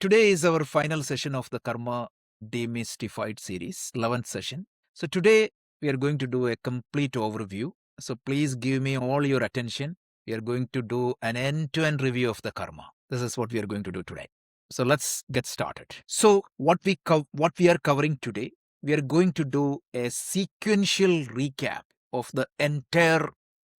Today is our final session of the Karma Demystified series, 11th session. So today we are going to do a complete overview. So please give me all your attention. We are going to do an end-to-end review of the karma. This is what we are going to do today. So let's get started. So what we are covering today, we are going to do a sequential recap of the entire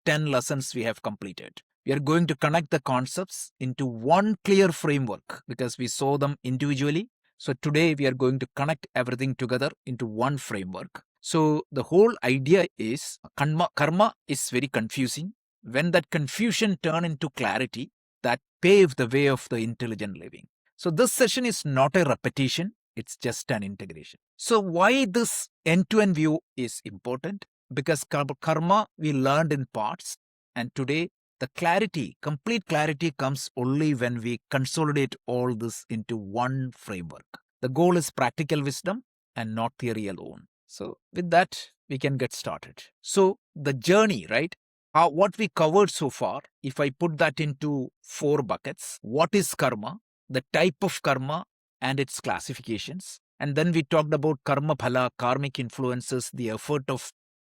10 lessons we have completed. We are going to connect the concepts into one clear framework because we saw them individually. So today we are going to connect everything together into one framework. So the whole idea is karma is very confusing. When that confusion turn into clarity, that pave the way of the intelligent living. So this session is not a repetition, it's just an integration. So why this end-to-end view is important? Because karma we learned in parts, and today the clarity, complete clarity comes only when we consolidate all this into one framework. The goal is practical wisdom and not theory alone. So with that, we can get started. So the journey, right? What we covered so far, if I put that into 4 buckets, what is karma, the type of karma and its classifications. And then we talked about karma phala, karmic influences, the effort of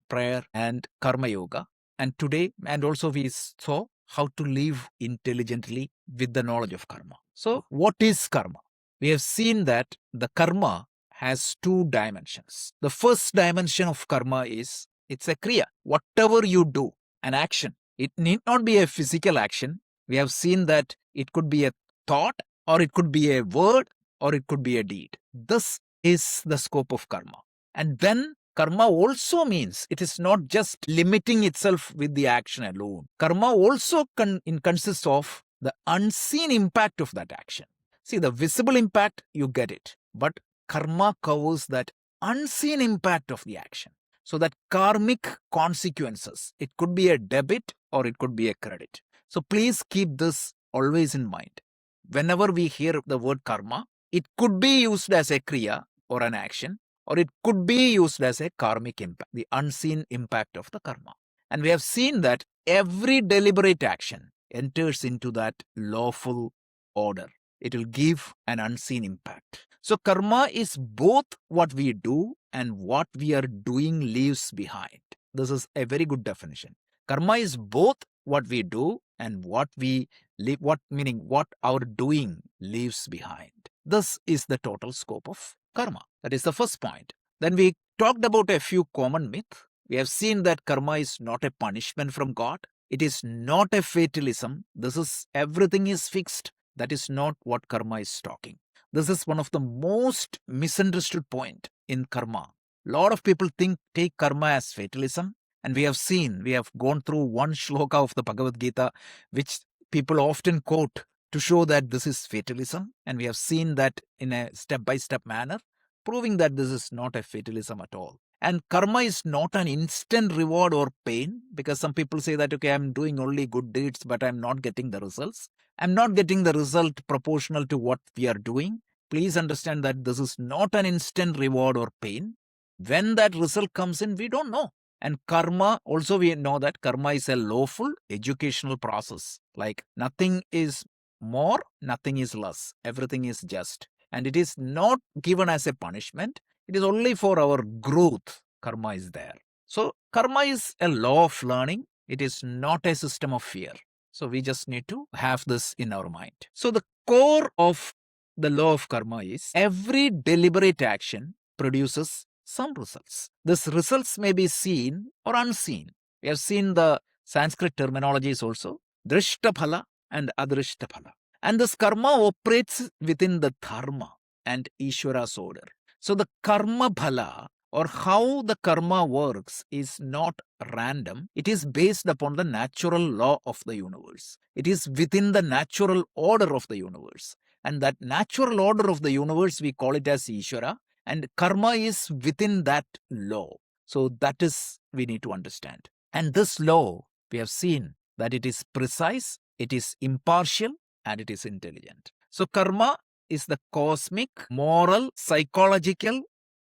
prayer and karma yoga. And today, and also we saw how to live intelligently with the knowledge of karma. So what is karma? We have seen that the karma has 2 dimensions. The first dimension of karma is it's a kriya. Whatever you do, an action, it need not be a physical action. We have seen that it could be a thought, or it could be a word, or it could be a deed. This is the scope of karma. And then karma also means it is not just limiting itself with the action alone. Karma also consists of the unseen impact of that action. See, the visible impact, you get it. But karma covers that unseen impact of the action. So that karmic consequences, it could be a debit or it could be a credit. So please keep this always in mind. Whenever we hear the word karma, it could be used as a kriya or an action, or it could be used as a karmic impact, the unseen impact of the karma. And we have seen that every deliberate action enters into that lawful order. It will give an unseen impact. So karma is both what we do and what we are doing leaves behind. This is a very good definition. Karma is both what we do and what we live, meaning what our doing leaves behind. This is the total scope of karma. That is the first point. Then we talked about a few common myths. We have seen that karma is not a punishment from God. It is not a fatalism. This is everything is fixed. That is not what karma is talking. This is one of the most misunderstood point in karma. A lot of people take karma as fatalism. And we have gone through one shloka of the Bhagavad Gita, which people often quote to show that this is fatalism. And we have seen that in a step-by-step manner, proving that this is not a fatalism at all. And karma is not an instant reward or pain, because some people say that, okay, I'm doing only good deeds, but I'm not getting the results. I'm not getting the result proportional to what we are doing. Please understand that this is not an instant reward or pain. When that result comes in, we don't know. And karma, also we know that karma is a lawful educational process. Like nothing is more, nothing is less. Everything is just. And it is not given as a punishment. It is only for our growth. Karma is there. So karma is a law of learning. It is not a system of fear. So we just need to have this in our mind. So the core of the law of karma is every deliberate action produces some results. These results may be seen or unseen. We have seen the Sanskrit terminologies also, Drishta Phala and Adrishta Phala. And this karma operates within the Dharma and Ishvara's order. So the karma phala, or how the karma works, is not random. It is based upon the natural law of the universe. It is within the natural order of the universe. And that natural order of the universe, we call it as Ishvara. And karma is within that law. So that is, we need to understand. And this law, we have seen that it is precise, it is impartial, and it is intelligent. So karma is the cosmic, moral, psychological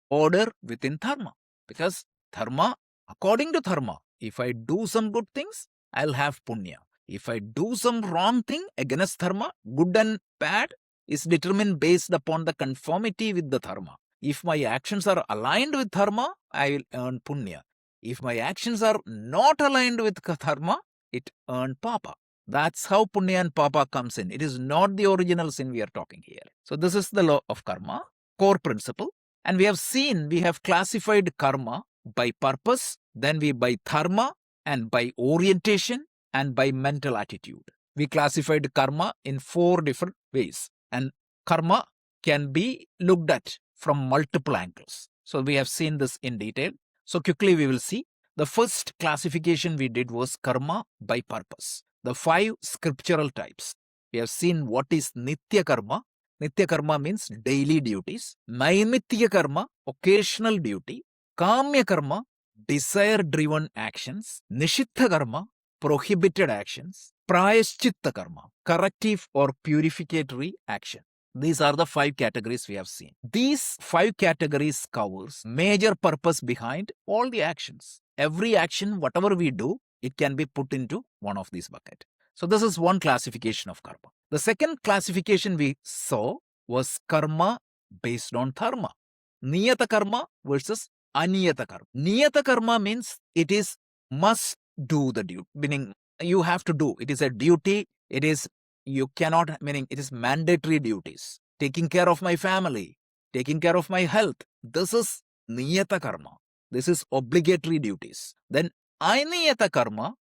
order within Dharma. Because Dharma, according to Dharma, if I do some good things, I'll have punya. If I do some wrong thing against Dharma, good and bad, is determined based upon the conformity with the dharma. If my actions are aligned with dharma, I will earn punya. If my actions are not aligned with dharma, it earn papa. That's how punya and papa comes in. It is not the original sin we are talking here. So this is the law of karma, core principle. And we have classified karma by purpose, then by dharma, and by orientation, and by mental attitude. We classified karma in 4 different ways. And karma can be looked at from multiple angles. So we have seen this in detail. So quickly we will see. The first classification we did was karma by purpose. The 5 scriptural types. We have seen what is nitya karma. Nitya karma means daily duties. Naimitya karma, occasional duty. Kamya karma, desire-driven actions. Nishittha karma, prohibited actions. Prayaschitta karma, corrective or purificatory action. These are the 5 categories we have seen. These 5 categories covers major purpose behind all the actions. Every action, whatever we do, it can be put into one of these buckets. So this is one classification of karma. The second classification we saw was karma based on dharma. Niyata karma versus aniyata karma. Niyata karma means it is must do the duty, meaning you have to do. It is a duty. It is, you cannot, meaning it is mandatory duties. Taking care of my family, taking care of my health. This is niyata karma. This is obligatory duties. Then aniyata karma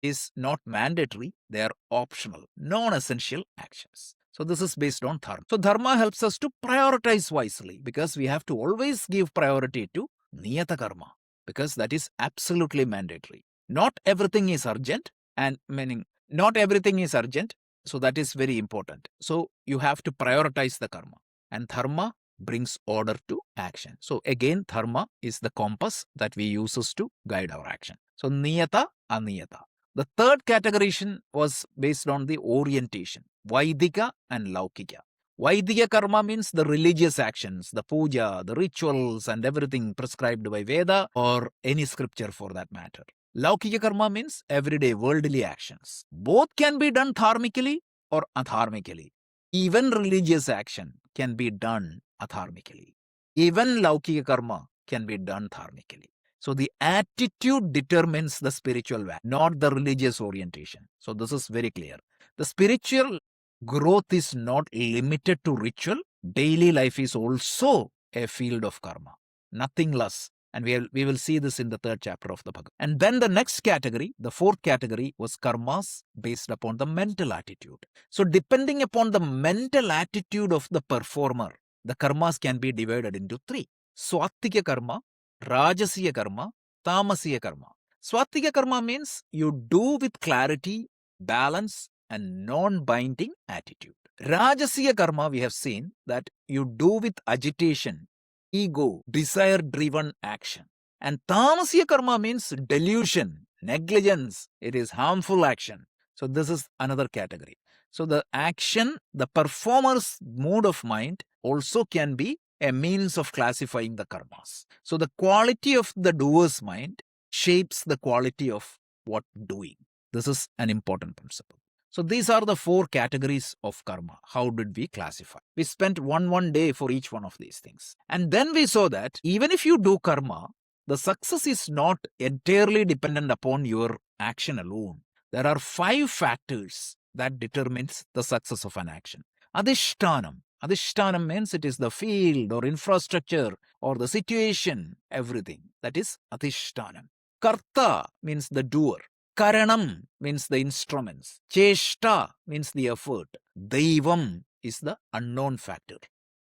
is not mandatory. They are optional, non-essential actions. So this is based on dharma. So dharma helps us to prioritize wisely, because we have to always give priority to niyata karma, because that is absolutely mandatory. Not everything is urgent, and meaning not everything is urgent. So that is very important. So you have to prioritize the karma, and dharma brings order to action. So again, dharma is the compass that we uses to guide our action. So niyata, aniyata. The third categorization was based on the orientation, Vaidika and Laukika. Vaidika karma means the religious actions, the puja, the rituals, and everything prescribed by Veda or any scripture for that matter. Laukika karma means everyday worldly actions. Both can be done dharmically or adharmically. Even religious action can be done adharmically. Even Laukika karma can be done dharmically. So the attitude determines the spiritual value, not the religious orientation. So this is very clear. The spiritual growth is not limited to ritual. Daily life is also a field of karma, nothing less. And we will see this in the 3rd chapter of the Bhagavad. And then the next category, the 4th category, was karmas based upon the mental attitude. So depending upon the mental attitude of the performer, the karmas can be divided into 3. Swatika karma, Rajasiya karma, Tamasiya karma. Swatika karma means you do with clarity, balance, and non-binding attitude. Rajasiya karma, we have seen that you do with agitation, ego, desire-driven action. And Tamasiya karma means delusion, negligence. It is harmful action. So this is another category. So the action, the performer's mood of mind also can be a means of classifying the karmas. So the quality of the doer's mind shapes the quality of what doing. This is an important principle. So these are the 4 categories of karma. How did we classify? We spent one day for each one of these things. And then we saw that even if you do karma, the success is not entirely dependent upon your action alone. There are 5 factors that determines the success of an action. Adrishtanam. Adrishtanam means it is the field or infrastructure or the situation, everything. That is adrishtanam. Karta means the doer. Karanam means the instruments. Cheshta means the effort. Daivam is the unknown factor.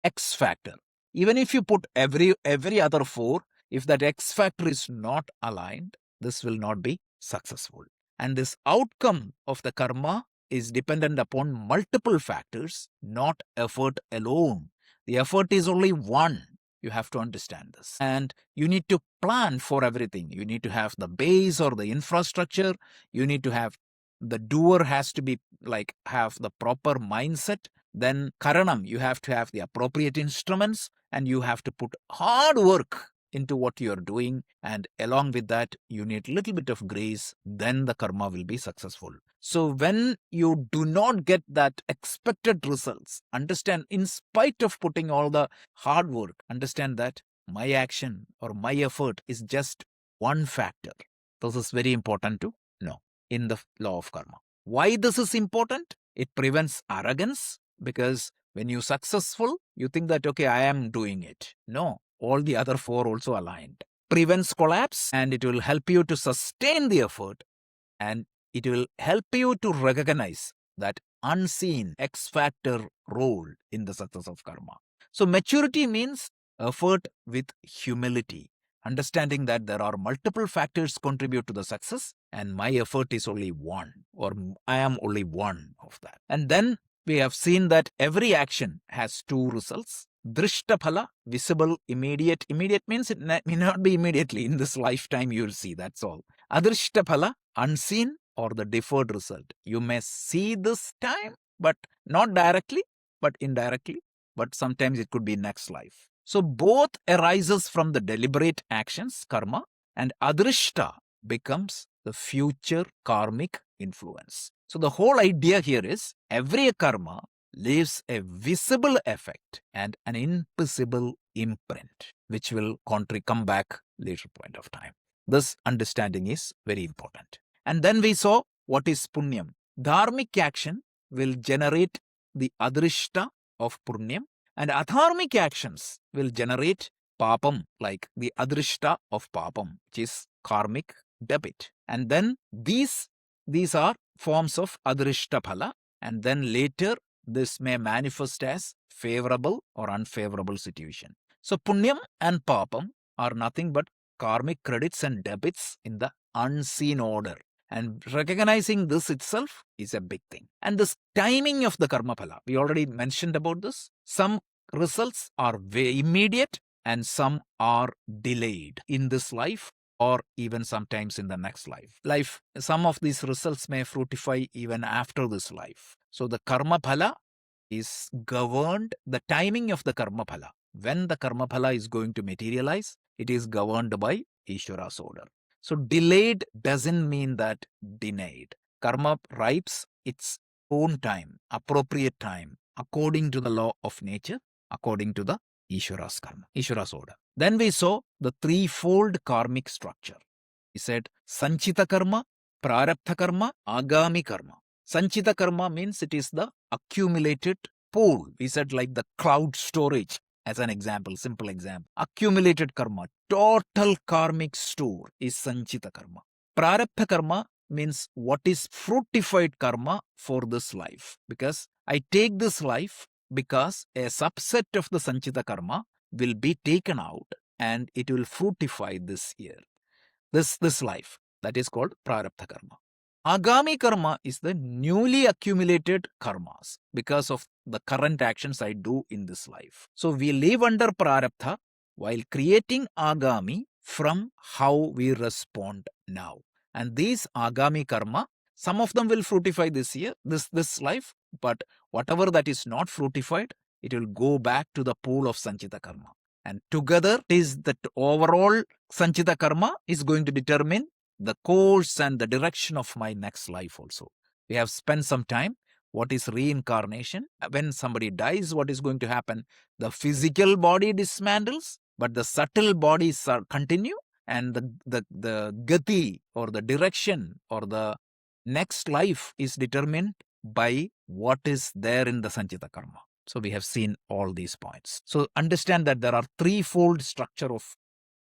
X factor. Even if you put every other 4, if that X factor is not aligned, this will not be successful. And this outcome of the karma is dependent upon multiple factors, not effort alone. The effort is only one. You have to understand this. And you need to plan for everything. You need to have the base or the infrastructure. You need to have, the doer has to be have the proper mindset. Then karanam, you have to have the appropriate instruments, and you have to put hard work into what you're doing, and along with that, you need a little bit of grace, then the karma will be successful. So when you do not get that expected results, understand, in spite of putting all the hard work, understand that my action or my effort is just one factor. This is very important to know in the law of karma. Why this is important? It prevents arrogance, because when you're successful, you think that, okay, I am doing it. No, all the other four also aligned. Prevents collapse, and it will help you to sustain the effort, and it will help you to recognize that unseen X factor role in the success of karma. So maturity means effort with humility, understanding that there are multiple factors contribute to the success, and my effort is only one, or I am only one of that. And then we have seen that every action has two results. Drishta Phala, visible, immediate. Immediate means it may not be immediately. In this lifetime, you'll see, that's all. Adrishta Phala, unseen or the deferred result. You may see this time, but not directly, but indirectly. But sometimes it could be next life. So both arises from the deliberate actions, karma, and Adrishta becomes the future karmic influence. So the whole idea here is every karma leaves a visible effect and an invisible imprint, which will come back later point of time. This understanding is very important. And then we saw what is punyam. Dharmic action will generate the adrishta of punyam, and adharmic actions will generate papam, like the adrishta of papam, which is karmic debit. And then these are forms of adrishta phala, and then later this may manifest as favorable or unfavorable situation. So punyam and papam are nothing but karmic credits and debits in the unseen order. And recognizing this itself is a big thing. And this timing of the karma phala, we already mentioned about this. Some results are very immediate and some are delayed in this life or even sometimes in the next life. Some of these results may fructify even after this life. So the karma phala is governed, the timing of the karma phala, when the karma phala is going to materialize, it is governed by Ishvara's order. So delayed doesn't mean that denied. Karma ripes its own time, appropriate time, according to the law of nature, according to the Ishvara's karma, Ishvara's order. Then we saw the threefold karmic structure. He said Sanchita karma, Prarabdha karma, Agami karma. Sanchita karma means it is the accumulated pool. We said like the cloud storage as an example, simple example. Accumulated karma, total karmic store is Sanchita karma. Prarabdha karma means what is fructified karma for this life. Because I take this life because a subset of the Sanchita karma will be taken out and it will fructify this year, this life. That is called Prarabdha karma. Agami karma is the newly accumulated karmas because of the current actions I do in this life. So we live under Prarabdha while creating Agami from how we respond now. And these Agami karma, some of them will fructify this year, this life, but whatever that is not fructified, it will go back to the pool of Sanchita karma. And together is that overall Sanchita karma is going to determine the course and the direction of my next life also. We have spent some time. What is reincarnation? When somebody dies, what is going to happen? The physical body dismantles, but the subtle bodies continue, and the gati or the direction or the next life is determined by what is there in the Sanchita karma. So we have seen all these points. So understand that there are threefold structure of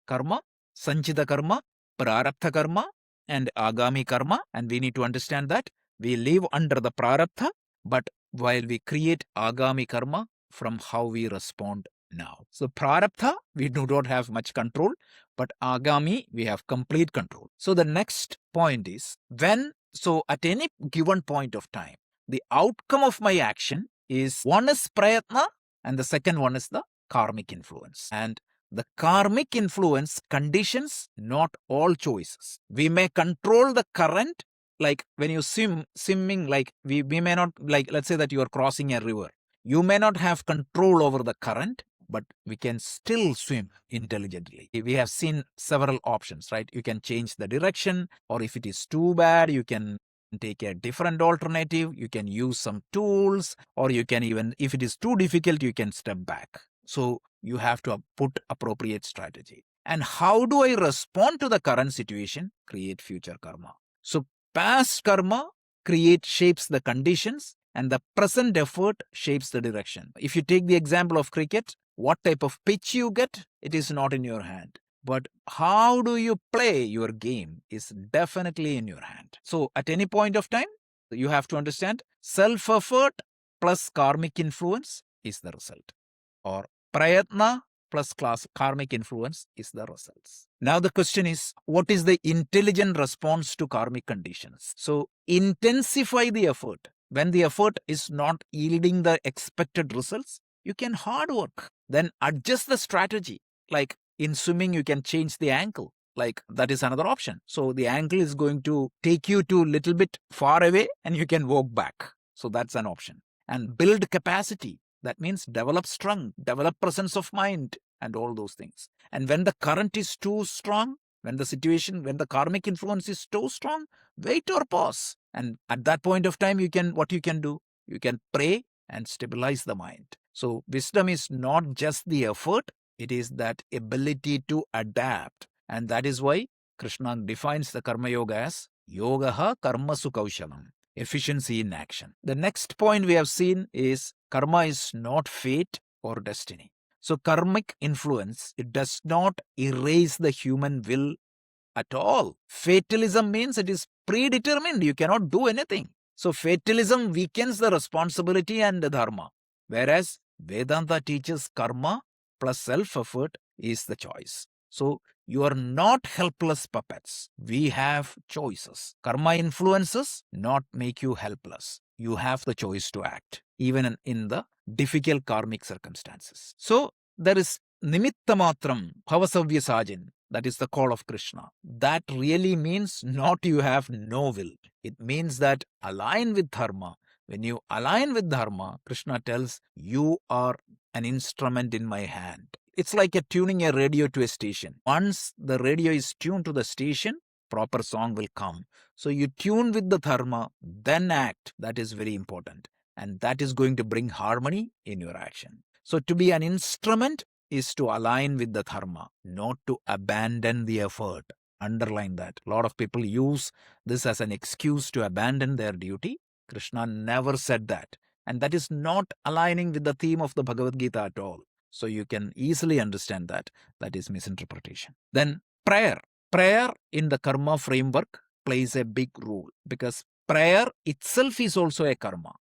karma: Sanchita karma, Prarabdha karma, and Agami karma. And we need to understand that we live under the Prarabdha, but while we create Agami karma from how we respond now. So Prarabdha, we do not have much control, but Agami, we have complete control. So the next point is at any given point of time, the outcome of my action is, one is prayatna and the second one is the karmic influence. And the karmic influence conditions not all choices. We may control the current, like when you swimming, like we may not, like let's say that you are crossing a river. You may not have control over the current, but we can still swim intelligently. We have seen several options, right? You can change the direction, or if it is too bad, you can take a different alternative. You can use some tools, or you can even, if it is too difficult, you can step back. So you have to put appropriate strategy. And how do I respond to the current situation? Create future karma. So past karma shapes the conditions, and the present effort shapes the direction. If you take the example of cricket, what type of pitch you get, it is not in your hand. But how do you play your game is definitely in your hand. So at any point of time, you have to understand self-effort plus karmic influence is the result. Or prayatna plus karmic influence is the results. Now the question is, what is the intelligent response to karmic conditions? So intensify the effort. When the effort is not yielding the expected results, you can hard work. Then adjust the strategy. Like in swimming, you can change the angle. Like that is another option. So the angle is going to take you to a little bit far away and you can walk back. So that's an option. And build capacity. That means develop strength, develop presence of mind, and all those things. And when the current is too strong, when the karmic influence is too strong, wait or pause. And at that point of time, what you can do? You can pray and stabilize the mind. So wisdom is not just the effort, it is that ability to adapt. And that is why Krishna defines the Karma Yoga as Yogaha Karmasu Kaushalam, efficiency in action. The next point we have seen is karma is not fate or destiny. So karmic influence, it does not erase the human will at all. Fatalism means it is predetermined. You cannot do anything. So fatalism weakens the responsibility and the dharma. Whereas Vedanta teaches karma plus self-effort is the choice. So you are not helpless puppets. We have choices. Karma influences not make you helpless. You have the choice to act, even in the difficult karmic circumstances. So there is nimitta matram bhavasavya sajin. That is the call of Krishna. That really means not you have no will. It means that align with dharma. When you align with dharma, Krishna tells you are an instrument in my hand. It's like tuning a radio to a station. Once the radio is tuned to the station, proper song will come. So you tune with the dharma, then act. That is very important. And that is going to bring harmony in your action. So to be an instrument is to align with the dharma, not to abandon the effort. Underline that. A lot of people use this as an excuse to abandon their duty. Krishna never said that. And that is not aligning with the theme of the Bhagavad Gita at all. So you can easily understand that. That is misinterpretation. Then prayer. Prayer in the karma framework plays a big role because prayer itself is also a karma.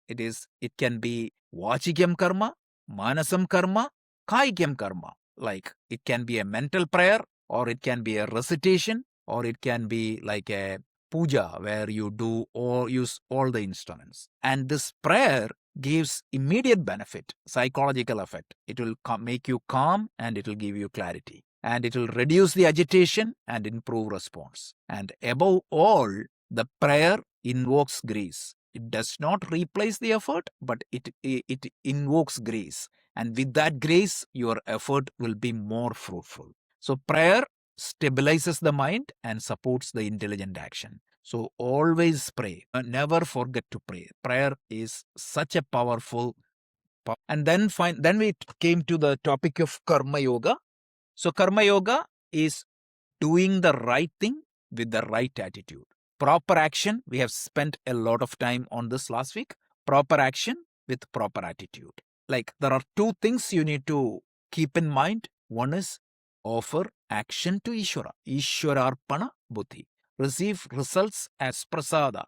It can be vachikam karma, manasam karma, kaikam karma. Like it can be a mental prayer, or it can be a recitation, or it can be like a puja where you use all the instruments. And this prayer gives immediate benefit, psychological effect. It will make you calm and it will give you clarity. And it will reduce the agitation and improve response. And above all, the prayer invokes grace. It does not replace the effort, but it invokes grace. And with that grace, your effort will be more fruitful. So prayer stabilizes the mind and supports the intelligent action. So always pray. Never forget to pray. Prayer is such a powerful. And then we came to the topic of Karma Yoga. So Karma Yoga is doing the right thing with the right attitude. Proper action, we have spent a lot of time on this last week. Proper action with proper attitude. Like there are two things you need to keep in mind. One is offer action to Ishvara. Ishvararpana buddhi. Receive results as prasada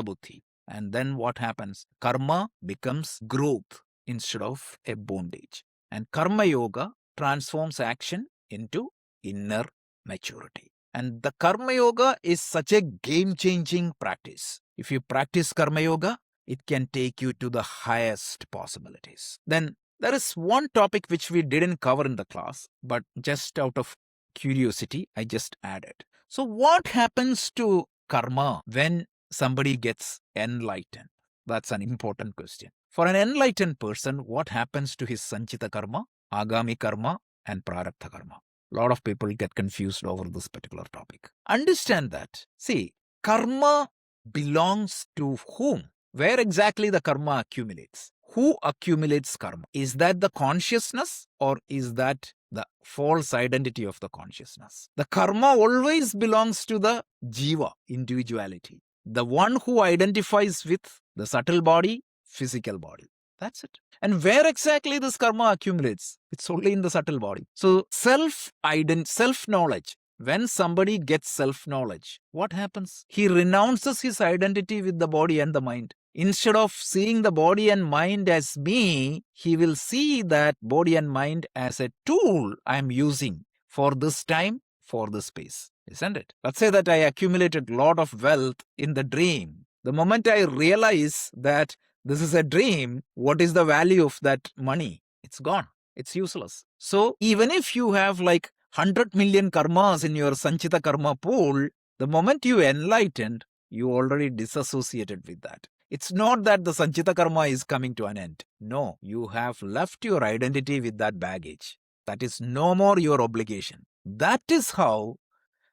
buddhi. And then what happens? Karma becomes growth instead of a bondage. And Karma Yoga transforms action into inner maturity. And the Karma Yoga is such a game-changing practice. If you practice Karma Yoga, it can take you to the highest possibilities. Then there is one topic which we didn't cover in the class, but just out of curiosity, I just added. So what happens to karma when somebody gets enlightened? That's an important question. For an enlightened person, what happens to his sanchita karma? Agami karma and prarabdha karma. A lot of people get confused over this particular topic. Understand that. See, karma belongs to whom? Where exactly the karma accumulates? Who accumulates karma? Is that the consciousness or is that the false identity of the consciousness? The karma always belongs to the jiva, individuality, the one who identifies with the subtle body, physical body. That's it. And where exactly this karma accumulates? It's only in the subtle body. So self-knowledge. When somebody gets self-knowledge, what happens? He renounces his identity with the body and the mind. Instead of seeing the body and mind as me, he will see that body and mind as a tool I'm using for this time, for this space. Isn't it? Let's say that I accumulated a lot of wealth in the dream. The moment I realize that this is a dream, what is the value of that money? It's gone. It's useless. So even if you have like 100 million karmas in your Sanchita karma pool, the moment you enlightened, you already disassociated with that. It's not that the Sanchita karma is coming to an end. No, you have left your identity with that baggage. That is no more your obligation. That is how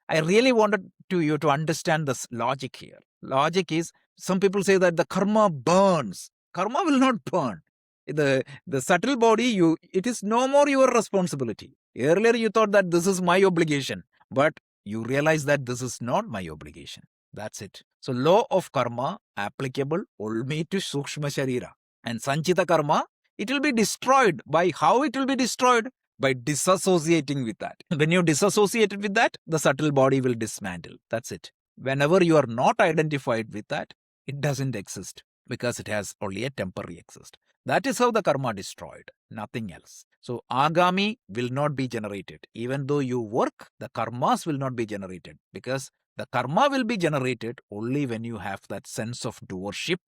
I really wanted you to understand this logic here. Logic is, some people say that the karma burns. Karma will not burn. The subtle body, it is no more your responsibility. Earlier you thought that this is my obligation, but you realize that this is not my obligation. That's it. So law of karma applicable only to Sukshma Sharira. And Sanchita karma, it will be destroyed. By how it will be destroyed? By disassociating with that. When you disassociated with that, the subtle body will dismantle. That's it. Whenever you are not identified with that, it doesn't exist because it has only a temporary exist. That is how the karma destroyed, nothing else. So agami will not be generated. Even though you work, the karmas will not be generated because the karma will be generated only when you have that sense of doership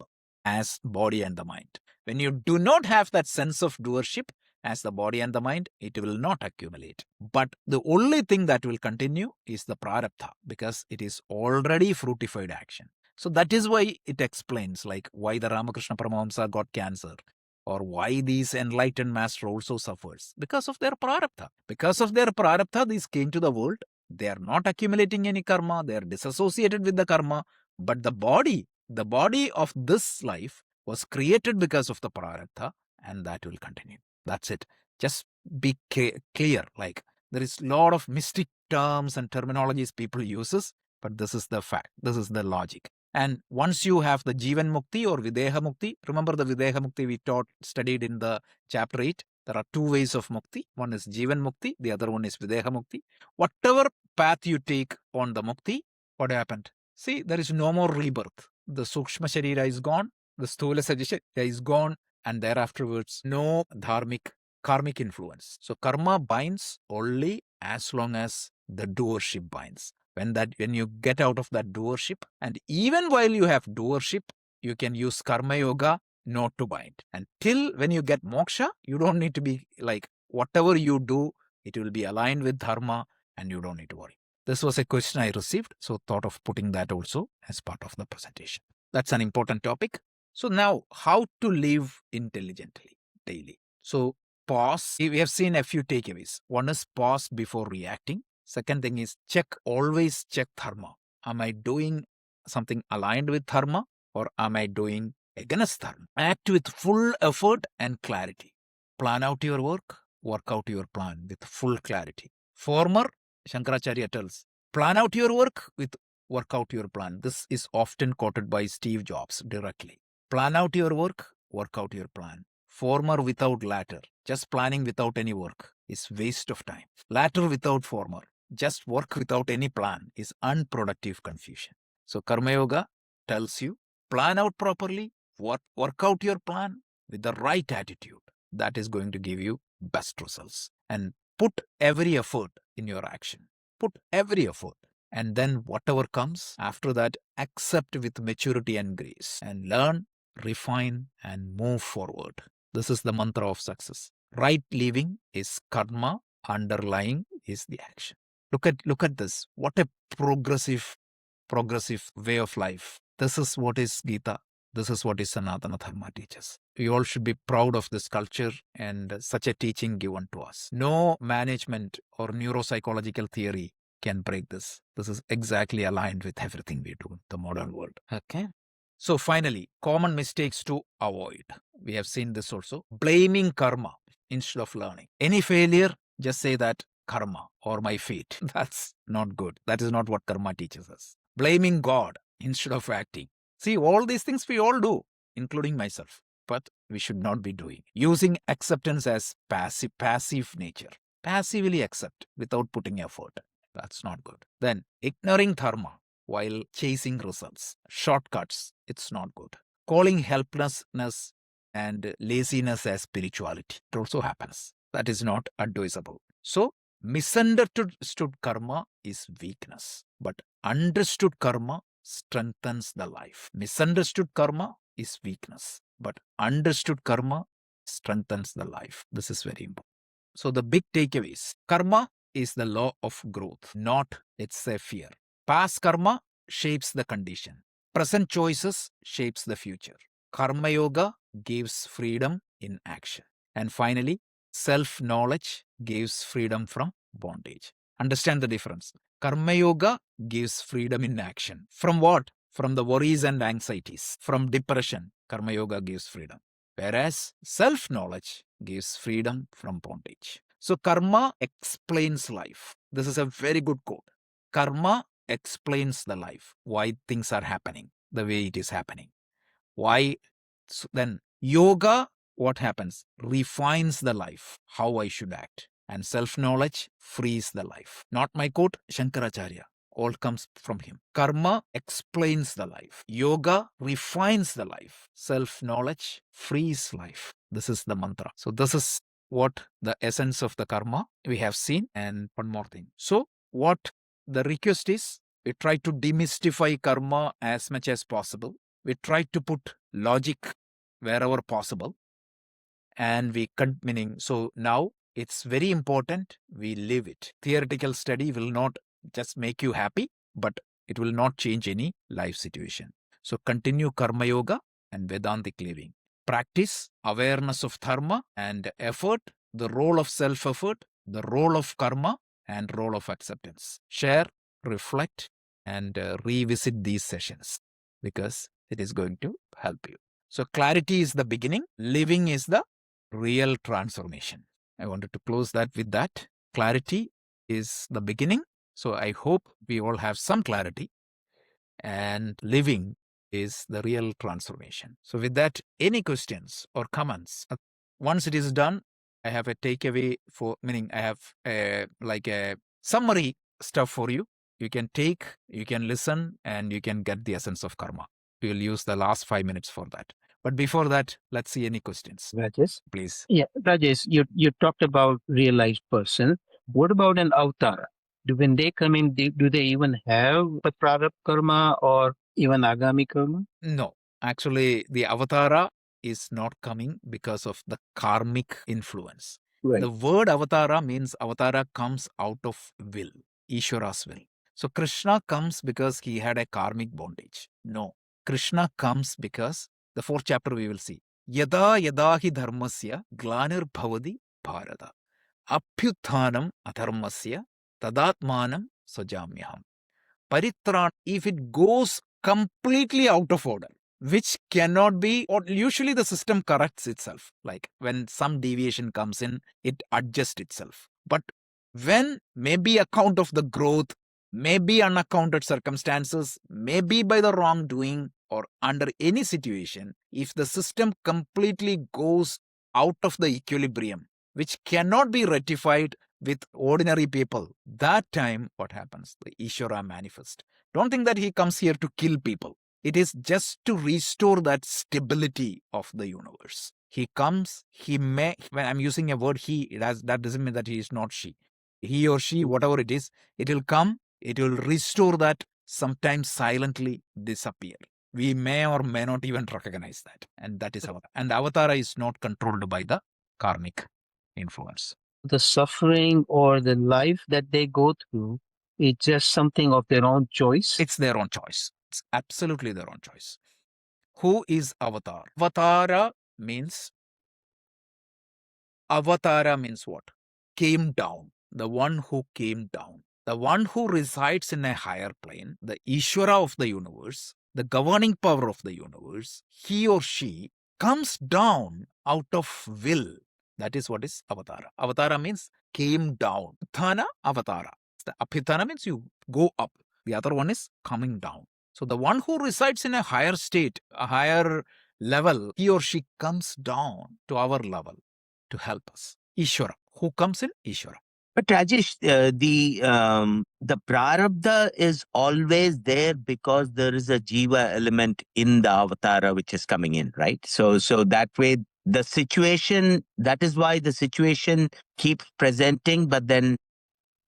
as body and the mind. When you do not have that sense of doership as the body and the mind, it will not accumulate. But the only thing that will continue is the prarabdha because it is already fruitified action. So that is why it explains like why the Ramakrishna Paramahamsa got cancer or why these enlightened master also suffers because of their prarabdha. Because of their prarabdha, these came to the world. They are not accumulating any karma. They are disassociated with the karma. But the body of this life was created because of the prarabdha and that will continue. That's it. Just be clear. Like there is a lot of mystic terms and terminologies people uses, but this is the fact. This is the logic. And once you have the Jivan Mukti or Videha Mukti, remember the Videha Mukti we studied in the chapter 8. There are two ways of Mukti. One is Jivan Mukti, the other one is Videha Mukti. Whatever path you take on the Mukti, what happened? See, there is no more rebirth. The Sukshma Sharira is gone, the Sthula Sharira is gone, and thereafterwards, no karmic influence. So karma binds only as long as the doership binds. When you get out of that doership, and even while you have doership, you can use karma yoga not to bind. And till when you get moksha, you don't need to be like, whatever you do, it will be aligned with dharma and you don't need to worry. This was a question I received, so thought of putting that also as part of the presentation. That's an important topic. So now, how to live intelligently daily? So pause. We have seen a few takeaways. One is pause before reacting. Second thing is always check dharma. Am I doing something aligned with dharma or am I doing against dharma? Act with full effort and clarity. Plan out your work out your plan with full clarity. Former Shankaracharya tells, plan out your work out your plan. This is often quoted by Steve Jobs directly. Plan out your work out your plan. Former without latter. Just planning without any work is waste of time. Latter without former. Just work without any plan is unproductive confusion. So Karma Yoga tells you, plan out properly, work out your plan with the right attitude. That is going to give you best results. And put every effort in your action. Put every effort. And then whatever comes after that, accept with maturity and grace. And learn, refine, and move forward. This is the mantra of success. Right living is karma, underlying is the action. Look at this. What a progressive way of life. This is what is Gita. This is what is Sanatana Dharma teaches. We all should be proud of this culture and such a teaching given to us. No management or neuropsychological theory can break this. This is exactly aligned with everything we do in the modern world. Okay. So finally, common mistakes to avoid. We have seen this also. Blaming karma instead of learning. Any failure, just say that karma or my fate. That's not good. That is not what karma teaches us. Blaming God instead of acting. See, all these things we all do, including myself, but we should not be doing. Using acceptance as passive nature. Passively accept without putting effort. That's not good. Then ignoring dharma while chasing results. Shortcuts, it's not good. Calling helplessness and laziness as spirituality. It also happens. That is not advisable. So, misunderstood karma is weakness, but understood karma strengthens the life. Misunderstood karma is weakness, but understood karma strengthens the life. This is very important. So, the big takeaways karma is the law of growth, not its a fear. Past karma shapes the condition. Present choices shapes the future. Karma yoga gives freedom in action. And finally, self-knowledge gives freedom from bondage. Understand the difference. Karma yoga gives freedom in action. From what? From the worries and anxieties. From depression, karma yoga gives freedom. Whereas self-knowledge gives freedom from bondage. So karma explains life. This is a very good quote. Karma explains the life, why things are happening the way it is happening. Why? Then yoga, what happens? Refines the life, how I should act. And self-knowledge frees the life. Not my quote, Shankaracharya. All comes from him. Karma explains the life. Yoga refines the life. Self-knowledge frees life. This is the mantra. So this is what the essence of the karma we have seen. And one more thing. So what the request is, we try to demystify karma as much as possible. We try to put logic wherever possible. And we meaning, so now it's very important we live it. Theoretical study will not just make you happy, but it will not change any life situation. So continue Karma Yoga and Vedantic living. Practice awareness of dharma and effort, the role of self-effort, the role of karma, and role of acceptance. Share, reflect, and revisit these sessions because it is going to help you. So clarity is the beginning. Living is the real transformation. I wanted to close that with that. Clarity is the beginning. So I hope we all have some clarity, and living is the real transformation. So with that, any questions or comments? Once it is done, I have a takeaway for, meaning I have like a summary stuff for you. You can take, you can listen, and you can get the essence of karma. We will use the last 5 minutes for that. But before that, let's see any questions. Rajesh? Please. Yeah, Rajesh, you talked about realized person. What about an avatar? When they come in, do they even have a prarabdha karma or even agami karma? No, actually, the avatara is not coming because of the karmic influence. Right. The word avatara means avatara comes out of will, Ishvara's will. So Krishna comes because he had a karmic bondage. No, Krishna comes because the fourth chapter we will see. Yada yada hi dharmasya glanir bhavadi bharata. Apyuthanam adharmasya tadatmanam sajamyaham. Paritran, if it goes completely out of order, which cannot be, or usually the system corrects itself. Like when some deviation comes in, it adjusts itself. But when maybe account of the growth, maybe unaccounted circumstances, maybe by the wrongdoing or under any situation, if the system completely goes out of the equilibrium, which cannot be rectified with ordinary people, that time what happens? The Ishvara manifest. Don't think that he comes here to kill people. It is just to restore that stability of the universe. He comes, he may, when I'm using a word he, that doesn't mean that he is not she. He or she, whatever it is, it will come, it will restore that, sometimes silently disappear. We may or may not even recognize that. And that is Avatara. And Avatara is not controlled by the karmic influence. The suffering or the life that they go through is just something of their own choice. It's their own choice. It's absolutely their own choice. Who is avatar? Avatara means what? Came down. The one who came down. The one who resides in a higher plane, the Ishvara of the universe, the governing power of the universe, he or she comes down out of will. That is what is avatara. Avatara means came down. Uthana, avatara. The apithana means you go up. The other one is coming down. So the one who resides in a higher state, a higher level, he or she comes down to our level to help us. Ishvara. Who comes in? Ishvara. But Rajesh, the prarabdha is always there because there is a jiva element in the avatara which is coming in, right? So that way the situation, that is why the situation keeps presenting, but then,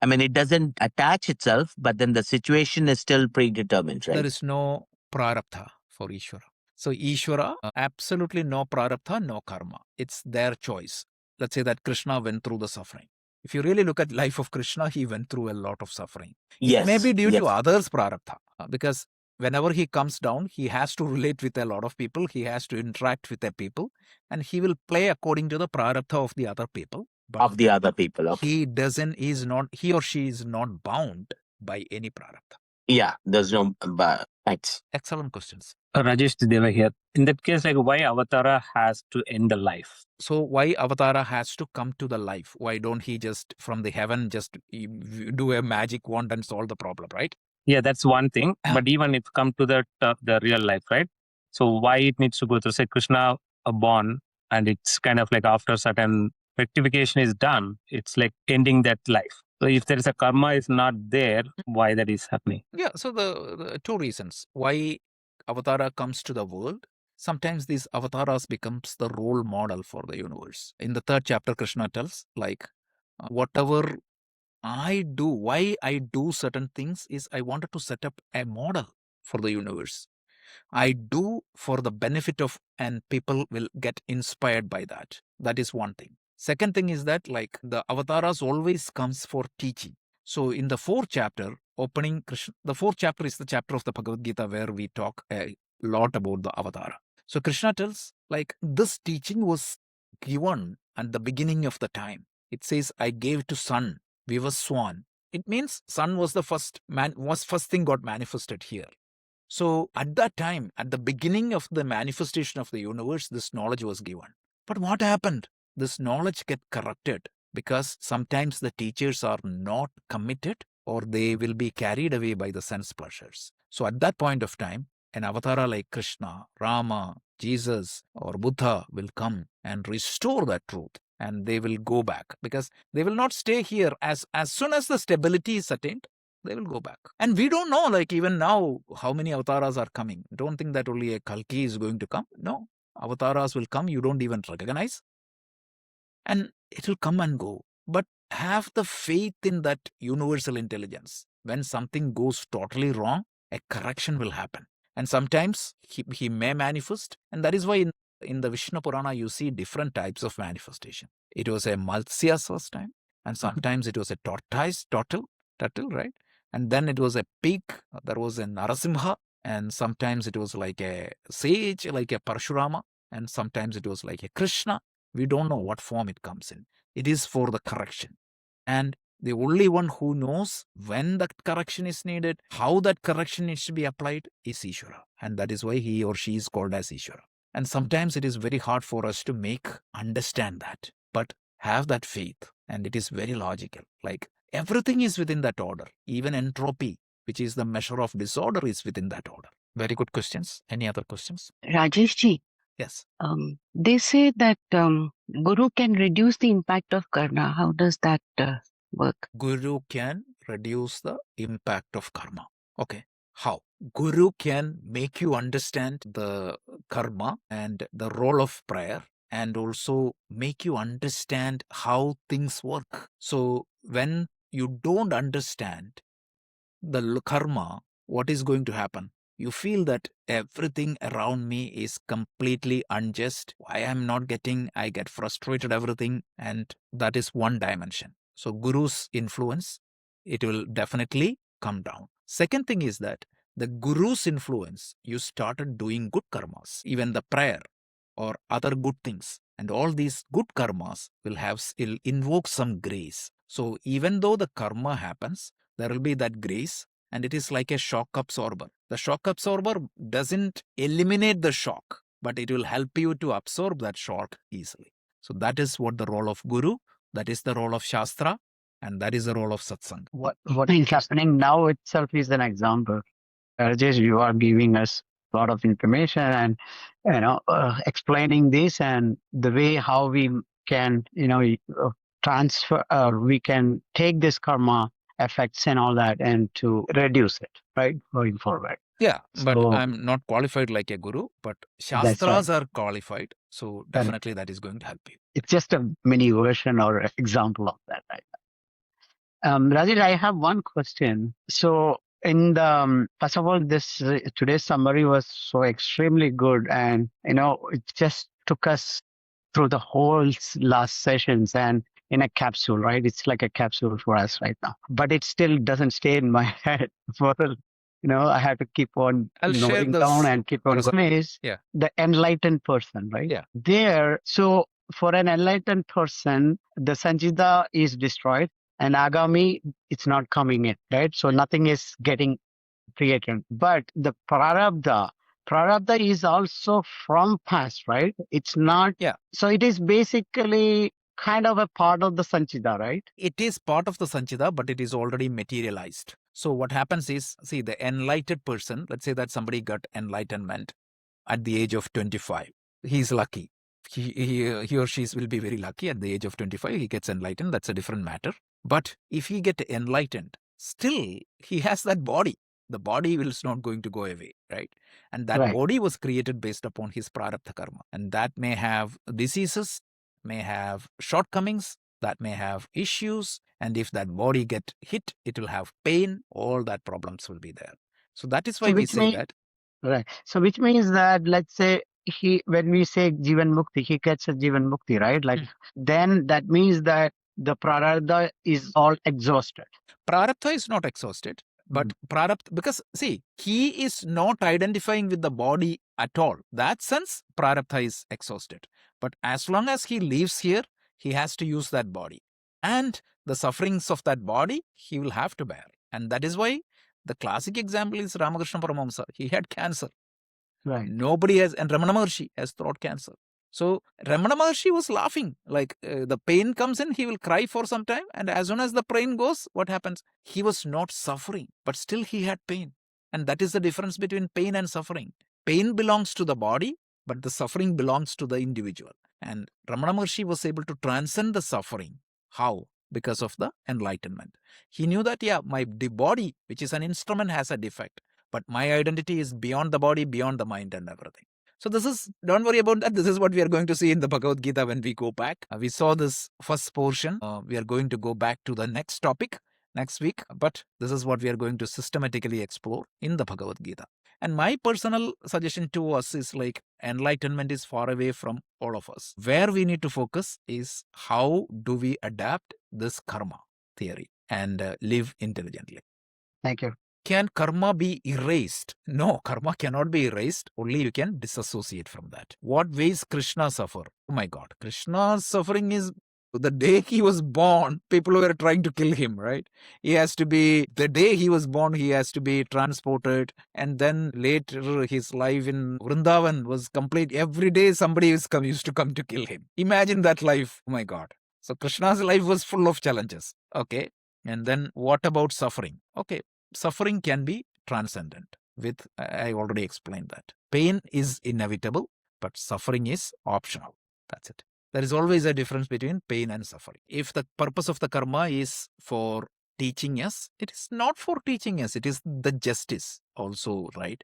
I mean, it doesn't attach itself, but then the situation is still predetermined, right? There is no prarabdha for Ishvara. So Ishvara, absolutely no prarabdha, no karma. It's their choice. Let's say that Krishna went through the suffering. If you really look at life of Krishna, he went through a lot of suffering. Yes. It may be due yes. to others' prarabdha, because whenever he comes down, he has to relate with a lot of people. He has to interact with the people, and he will play according to the prarabdha of the other people. But Of the other people, okay. he or she is not bound by any prarabdha. Yeah, there's no, thanks. Excellent questions. Rajesh Deva here. In that case, like why Avatara has to end the life? So why Avatara has to come to the life? Why don't he just from the heaven just do a magic wand and solve the problem, right? Yeah, that's one thing. But even if come to the real life, right? So why it needs to go through, say, Krishna born, and it's kind of like after certain rectification is done, it's like ending that life. So if there is a karma is not there, why that is happening? Yeah, so the two reasons why Avatara comes to the world. Sometimes these avatars becomes the role model for the universe. In the 3rd chapter, Krishna tells, like, whatever I do, why I do certain things is I wanted to set up a model for the universe. I do for the benefit of, and people will get inspired by that. That is one thing. Second thing is that, like, the avatars always comes for teaching. So in the 4th chapter, opening Krishna, the 4th chapter is the chapter of the Bhagavad Gita where we talk a lot about the avatara. So Krishna tells, like, this teaching was given at the beginning of the time. It says, I gave to sun, Vivaswan. It means sun was the first thing got manifested here. So at that time, at the beginning of the manifestation of the universe, this knowledge was given. But what happened? This knowledge get corrupted because sometimes the teachers are not committed or they will be carried away by the sense pleasures. So at that point of time, an avatara like Krishna, Rama, Jesus, or Buddha will come and restore that truth, and they will go back because they will not stay here. As soon as the stability is attained, they will go back. And we don't know, like, even now, how many avatars are coming. Don't think that only a Kalki is going to come. No, avatars will come, you don't even recognize. And it will come and go. But have the faith in that universal intelligence. When something goes totally wrong, a correction will happen. And sometimes he may manifest. And that is why in the Vishnu Purana, you see different types of manifestation. It was a Matsya first time. And sometimes it was a turtle, right? And then it was a pig, there was a Narasimha, and sometimes it was like a sage, like a Parshurama, and sometimes it was like a Krishna. We don't know what form it comes in. It is for the correction. And the only one who knows when that correction is needed, how that correction needs to be applied is Ishvara. And that is why he or she is called as Ishvara. And sometimes it is very hard for us to understand that. But have that faith, and it is very logical. Like, everything is within that order. Even entropy, which is the measure of disorder, is within that order. Very good questions. Any other questions? Rajesh ji, Yes. they say that Guru can reduce the impact of karma. How does that work? Guru can reduce the impact of karma. Okay. How? Guru can make you understand the karma and the role of prayer, and also make you understand how things work. So when you don't understand the karma, what is going to happen? You feel that everything around me is completely unjust. Why I'm not getting, I get frustrated, everything. And that is one dimension. So Guru's influence, it will definitely come down. Second thing is that the guru's influence, you started doing good karmas, even the prayer or other good things. And all these good karmas will invoke some grace. So even though the karma happens, there will be that grace, and it is like a shock absorber. The shock absorber doesn't eliminate the shock, but it will help you to absorb that shock easily. So that is what the role of guru, that is the role of shastra, and that is the role of satsang. What is happening now itself is an example. Rajesh, you are giving us a lot of information and explaining this and the way how we can transfer we can take this karma effects and all that and to reduce it, right, going forward. Yeah, but So- I'm not qualified like a guru, but That's shastras are qualified. So Correct. definitely that is going to help you. It's just a mini version or example of that, right? Rajesh, I have one question. So, in the first of all, this today's summary was so extremely good, and it just took us through the whole last sessions and in a capsule, right? It's like a capsule for us right now, but it still doesn't stay in my head. I have to keep on I'll share noting this down and keep on person. going. Is Yeah. the enlightened person, right? Yeah. There, so for an enlightened person, the Sanchita is destroyed and Agami, it's not coming in, right? So nothing is getting created. But the Prarabdha is also from past, right? It's not. Yeah. So it is basically kind of a part of the Sanchita, right? It is part of the Sanchita, but it is already materialized. So what happens is, see, the enlightened person, let's say that somebody got enlightenment at the age of 25. He's lucky. He or she will be very lucky at the age of 25. He gets enlightened. That's a different matter. But if he get enlightened, still he has that body. The body is not going to go away, right? And that Right. body was created based upon his prarabdha karma. And that may have diseases, may have shortcomings, that may have issues. And if that body get hit, it will have pain. All that problems will be there. So that is why we which say mean- that. Right. So which means that, let's say, when we say Jivan Mukti, he gets a Jivan Mukti, right? Like, then that means that the Prarabdha is all exhausted. Prarabdha is not exhausted, but prarabdha, because see, he is not identifying with the body at all. That sense, prarabdha is exhausted. But as long as he lives here, he has to use that body. And the sufferings of that body, he will have to bear. And that is why the classic example is Ramakrishna Paramahamsa. He had cancer. Right. Nobody has, and Ramana Maharshi has throat cancer. So Ramana Maharshi was laughing, like the pain comes in, he will cry for some time, and as soon as the pain goes, what happens? He was not suffering, but still he had pain. And that is the difference between pain and suffering. Pain belongs to the body, but the suffering belongs to the individual. And Ramana Maharshi was able to transcend the suffering. How? Because of the enlightenment. He knew that, my body, which is an instrument, has a defect, but my identity is beyond the body, beyond the mind and everything. So don't worry about that. This is what we are going to see in the Bhagavad Gita when we go back. We saw this first portion. We are going to go back to the next topic next week, but this is what we are going to systematically explore in the Bhagavad Gita. And my personal suggestion to us is like enlightenment is far away from all of us. Where we need to focus is how do we adapt this karma theory and live intelligently. Thank you. Can karma be erased? No, karma cannot be erased. Only you can disassociate from that. What ways Krishna suffer? Oh my God, Krishna's suffering is the day he was born, people were trying to kill him, right? The day he was born, he has to be transported. And then later his life in Vrindavan was complete. Every day somebody used to come to kill him. Imagine that life. Oh my God. So Krishna's life was full of challenges. Okay. And then what about suffering? Okay. Suffering can be transcendent. I already explained that. Pain is inevitable, but suffering is optional. That's it. There is always a difference between pain and suffering. If the purpose of the karma is for teaching us, it is not for teaching us. It is the justice also, right?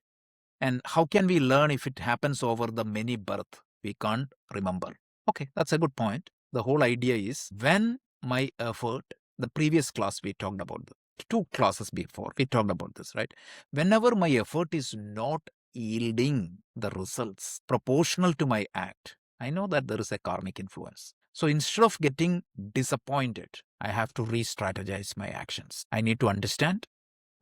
And how can we learn if it happens over the many births? We can't remember. Okay, that's a good point. The whole idea is when my effort, the previous class we talked about, 2 classes before, we talked about this, right? Whenever my effort is not yielding the results proportional to my act, I know that there is a karmic influence. So instead of getting disappointed, I have to re-strategize my actions. I need to understand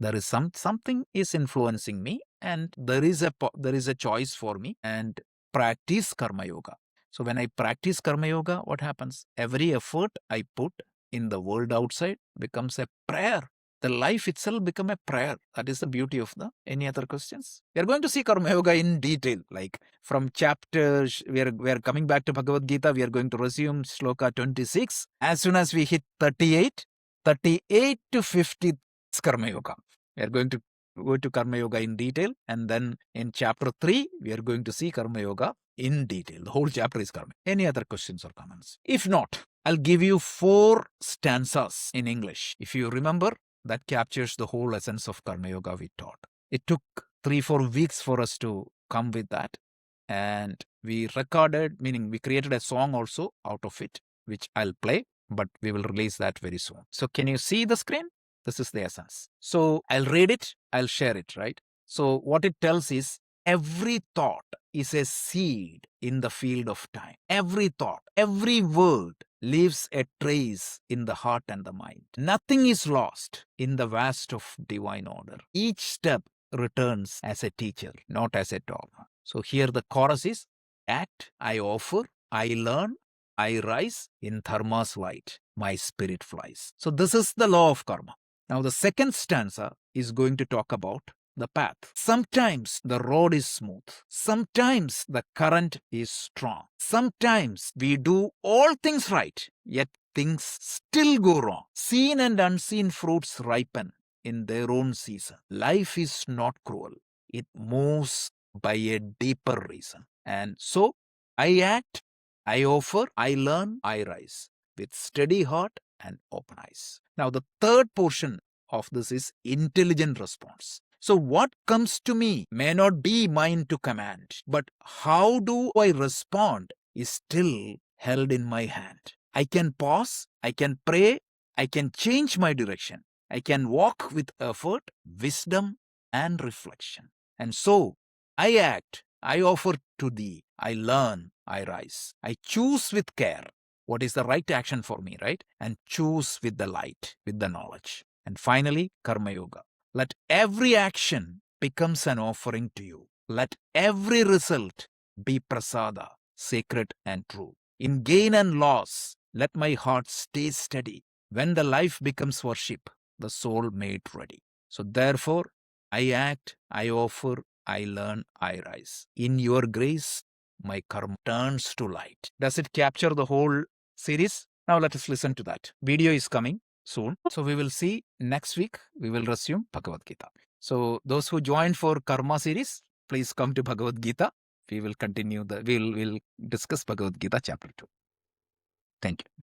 There is something is influencing me, and there is a choice for me, and practice karma yoga. So when I practice karma yoga, what happens? Every effort I put in the world outside becomes a prayer. The life itself become a prayer. That is the beauty of the. Any other questions? We are going to see karma yoga in detail, like from chapters. We are coming back to Bhagavad Gita. We are going to resume shloka 26. As soon as we hit 38 to 50, it's karma yoga. We are going to go to karma yoga in detail, and then in chapter 3 we are going to see karma yoga in detail. The whole chapter is karma. Any other questions or comments? If not, I'll give you 4 stanzas in English. If you remember, that captures the whole essence of karma yoga we taught. It took 3-4 weeks for us to come with that, and we recorded, meaning we created a song also out of it, which I'll play, but we will release that very soon. So can you see the screen? This is the essence. So I'll read it, I'll share it, right? So what it tells is, every thought is a seed in the field of time. Every thought, every word leaves a trace in the heart and the mind. Nothing is lost in the vast of divine order. Each step returns as a teacher, not as a dogma. So here the chorus is, act, I offer, I learn, I rise, in Dharma's light, my spirit flies. So this is the law of karma. Now the second stanza is going to talk about the path. Sometimes the road is smooth. Sometimes the current is strong. Sometimes we do all things right, yet things still go wrong. Seen and unseen fruits ripen in their own season. Life is not cruel. It moves by a deeper reason. And so I act, I offer, I learn, I rise with steady heart and open eyes. Now, the third portion of this is intelligent response. So what comes to me may not be mine to command, but how do I respond is still held in my hand. I can pause, I can pray, I can change my direction. I can walk with effort, wisdom, and reflection. And so I act, I offer to thee, I learn, I rise. I choose with care what is the right action for me, right? And choose with the light, with the knowledge. And finally, karma yoga. Let every action becomes an offering to you. Let every result be prasada, sacred and true. In gain and loss, let my heart stay steady. When the life becomes worship, the soul made ready. So therefore, I act, I offer, I learn, I rise. In your grace, my karma turns to light. Does it capture the whole series? Now let us listen to that. Video is coming soon. So we will see next week. We will resume Bhagavad Gita. So those who joined for Karma series, please come to Bhagavad Gita. We will continue we'll discuss Bhagavad Gita chapter 2. Thank you.